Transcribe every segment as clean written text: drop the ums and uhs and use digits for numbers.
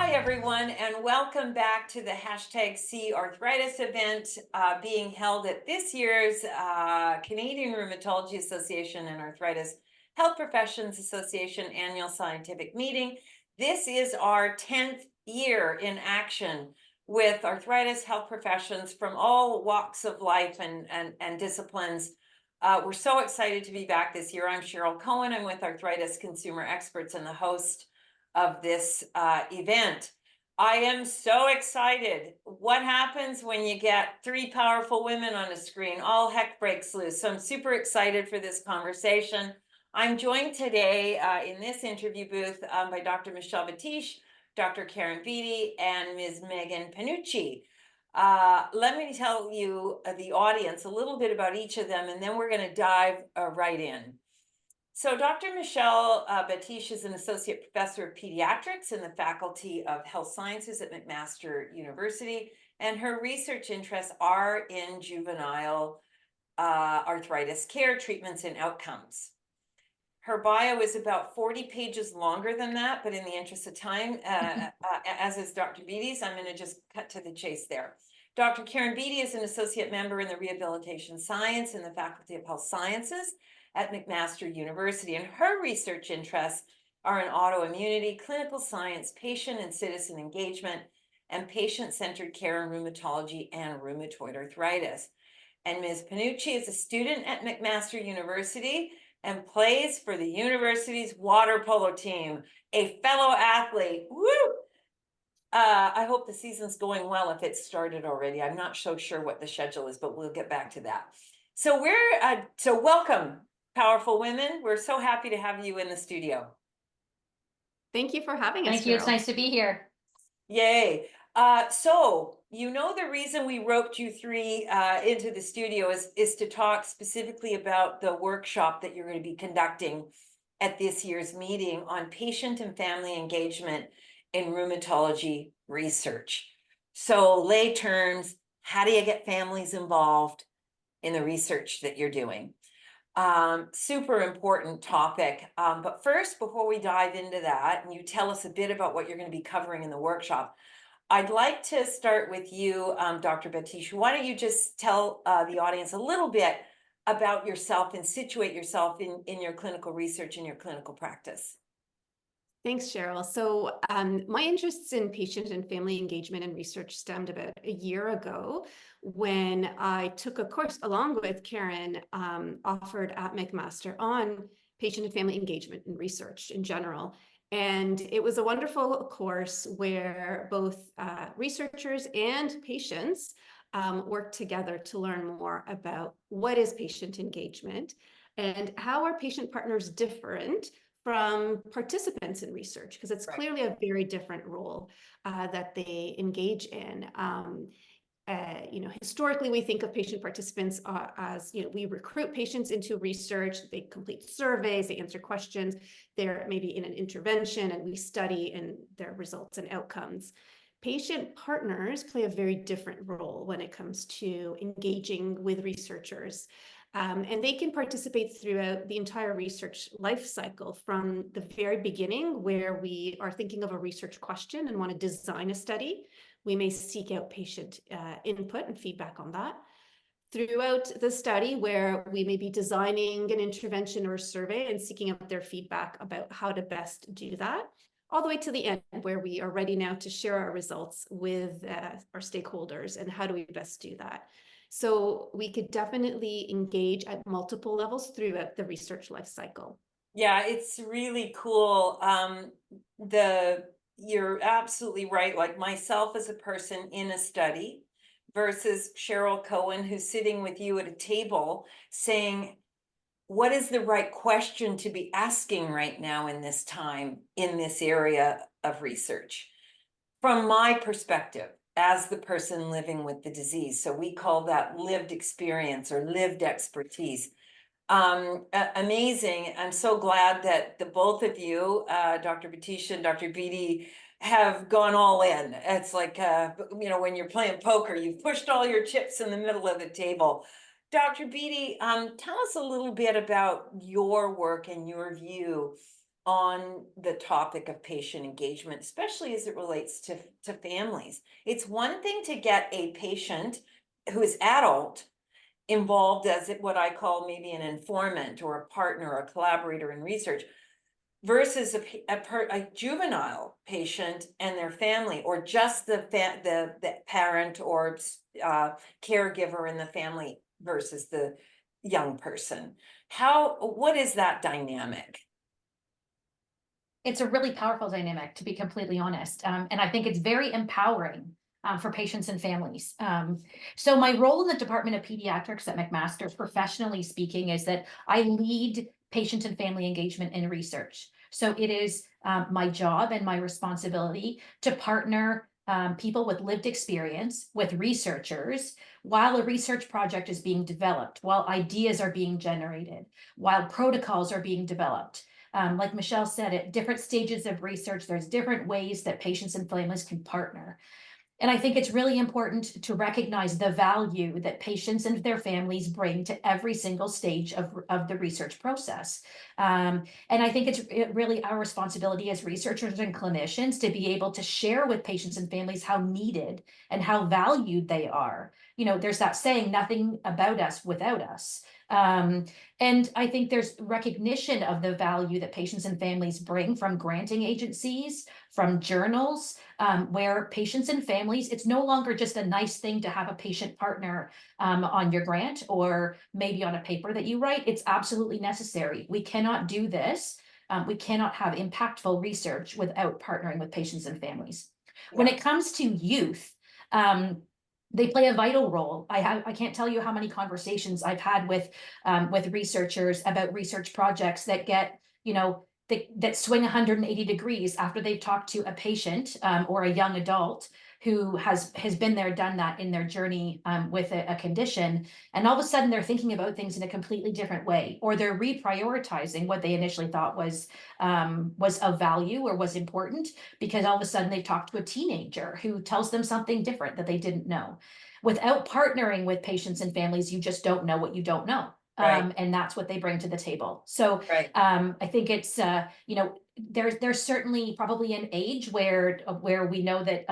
Hi, everyone, and welcome back to the #C Arthritis event being held at this year's Canadian Rheumatology Association and Arthritis Health Professions Association annual scientific meeting. This is our 10th year in action with arthritis health professions from all walks of life and disciplines. We're so excited to be back this year. I'm Cheryl Cohen. I'm with Arthritis Consumer Experts and the host of this event. I am so excited. What happens when you get three powerful women on a screen? All heck breaks loose. So I'm super excited for this conversation. I'm joined today in this interview booth by Dr. Michelle Batthish, Dr. Karen Beattie, and Ms. Meghan Pancucci. Let me tell you, the audience, a little bit about each of them, and then we're going to dive right in. So Dr. Michelle Batthish is an Associate Professor of Pediatrics in the Faculty of Health Sciences at McMaster University, and her research interests are in juvenile arthritis care, treatments, and outcomes. Her bio is about 40 pages longer than that, but in the interest of time, as is Dr. Beattie's, I'm going to just cut to the chase there. Dr. Karen Beattie is an associate member in the Rehabilitation Science in the Faculty of Health Sciences at McMaster University, and her research interests are in autoimmunity, clinical science, patient and citizen engagement, and patient-centered care in rheumatology and rheumatoid arthritis. And Ms. Pancucci is a student at McMaster University and plays for the university's water polo team, a fellow athlete. Woo! I hope the season's going well if it's started already. I'm not so sure what the schedule is, but we'll get back to that. So so welcome, powerful women. We're so happy to have you in the studio. Thank you for having us. Thank you. It's nice to be here. Yay. So you know the reason we roped you three into the studio is to talk specifically about the workshop that you're going to be conducting at this year's meeting on patient and family engagement in rheumatology research. So lay terms, how do you get families involved in the research that you're doing? Super important topic. But first, before we dive into that, and you tell us a bit about what you're going to be covering in the workshop, I'd like to start with you, Dr. Batthish. Why don't you just tell the audience a little bit about yourself and situate yourself in your clinical research and your clinical practice? Thanks, Cheryl. So my interests in patient and family engagement and research stemmed about a year ago when I took a course along with Karen offered at McMaster on patient and family engagement and research in general. And it was a wonderful course where both researchers and patients worked together to learn more about what is patient engagement and how are patient partners different from participants in research, because it's clearly a very different role that they engage in. Historically, we think of patient participants as, we recruit patients into research, they complete surveys, they answer questions, they're maybe in an intervention, and we study and their results and outcomes. Patient partners play a very different role when it comes to engaging with researchers. And they can participate throughout the entire research life cycle, from the very beginning, where we are thinking of a research question and want to design a study. We may seek out patient input and feedback on that. Throughout the study, where we may be designing an intervention or a survey and seeking out their feedback about how to best do that, all the way to the end, where we are ready now to share our results with our stakeholders and how do we best do that. So we could definitely engage at multiple levels throughout the research life cycle. Yeah, it's really cool. You're absolutely right. Like myself as a person in a study versus Cheryl Cohen, who's sitting with you at a table saying, what is the right question to be asking right now in this time, in this area of research? From my perspective, as the person living with the disease. So we call that lived experience or lived expertise. Amazing. I'm so glad that the both of you, Dr. Batthish and Dr. Beattie, have gone all in. It's like, when you're playing poker, you've pushed all your chips in the middle of the table. Dr. Beattie, tell us a little bit about your work and your view on the topic of patient engagement, especially as it relates to families. It's one thing to get a patient who is adult involved as what I call maybe an informant or a partner or a collaborator in research versus a juvenile patient and their family, or just the parent or caregiver in the family versus the young person. What is that dynamic? It's a really powerful dynamic, to be completely honest. And I think it's very empowering for patients and families. So my role in the Department of Pediatrics at McMaster, professionally speaking, is that I lead patient and family engagement in research. So it is my job and my responsibility to partner people with lived experience with researchers while a research project is being developed, while ideas are being generated, while protocols are being developed. Like Michelle said, at different stages of research, there's different ways that patients and families can partner. And I think it's really important to recognize the value that patients and their families bring to every single stage of the research process. And I think it's really our responsibility as researchers and clinicians to be able to share with patients and families how needed and how valued they are. You know, there's that saying, nothing about us without us. And I think there's recognition of the value that patients and families bring from granting agencies, from journals, where patients and families, it's no longer just a nice thing to have a patient partner on your grant or maybe on a paper that you write. It's absolutely necessary. We cannot do this. We cannot have impactful research without partnering with patients and families. Yeah. When it comes to youth, they play a vital role. I can't tell you how many conversations I've had with researchers about research projects that get, you know, that swing 180 degrees after they've talked to a patient or a young adult who has been there, done that in their journey with a condition. And all of a sudden they're thinking about things in a completely different way, or they're reprioritizing what they initially thought was of value or was important, because all of a sudden they've talked to a teenager who tells them something different that they didn't know. Without partnering with patients and families, you just don't know what you don't know. Right. And that's what they bring to the table. So right. I think it's, you know, there's certainly probably an age where we know that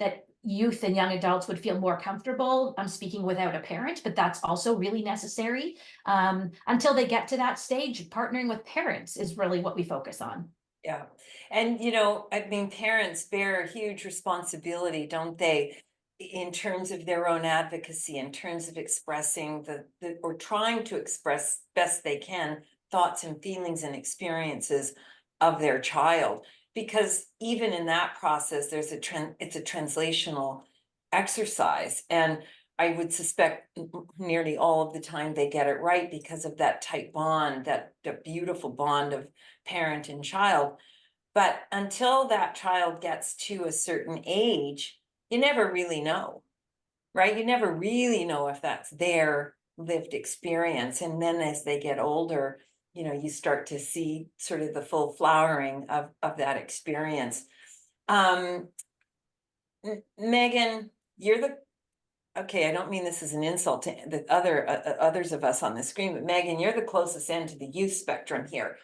that youth and young adults would feel more comfortable speaking without a parent, but that's also really necessary. Until they get to that stage, partnering with parents is really what we focus on. Yeah. And, you know, I mean, parents bear a huge responsibility, don't they? In terms of their own advocacy, in terms of expressing or trying to express best they can thoughts and feelings and experiences of their child, because even in that process there's it's a translational exercise, and I would suspect nearly all of the time they get it right because of that tight bond, that beautiful bond of parent and child. But until that child gets to a certain age, you never really know, right? You never really know if that's their lived experience. And then as they get older, you know, you start to see sort of the full flowering of that experience. Meghan, okay, I don't mean this as an insult to the others of us on the screen, but Meghan, you're the closest end to the youth spectrum here.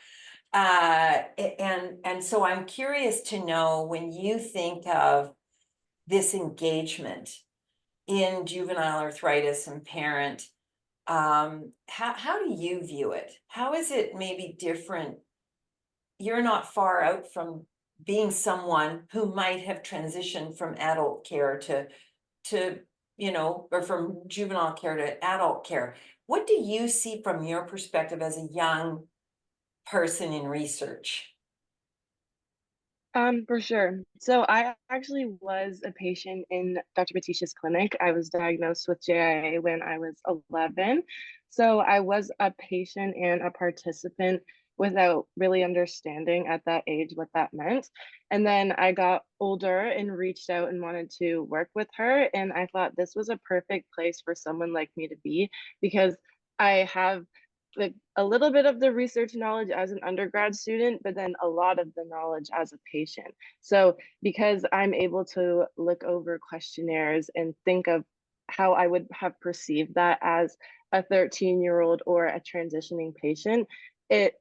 And so I'm curious to know, when you think of this engagement in juvenile arthritis and parent, how do you view it? How is it maybe different? You're not far out from being someone who might have transitioned from adult care to you know, or from juvenile care to adult care. What do you see from your perspective as a young person in research? For sure. So I actually was a patient in Dr. Battish's clinic. I was diagnosed with JIA when I was 11. So I was a patient and a participant without really understanding at that age what that meant. And then I got older and reached out and wanted to work with her. And I thought this was a perfect place for someone like me to be, because I have like a little bit of the research knowledge as an undergrad student, but then a lot of the knowledge as a patient. So because I'm able to look over questionnaires and think of how I would have perceived that as a 13-year-old or a transitioning patient, it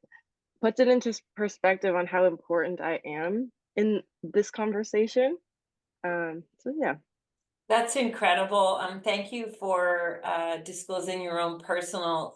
puts it into perspective on how important I am in this conversation. So yeah. That's incredible. Thank you for disclosing your own personal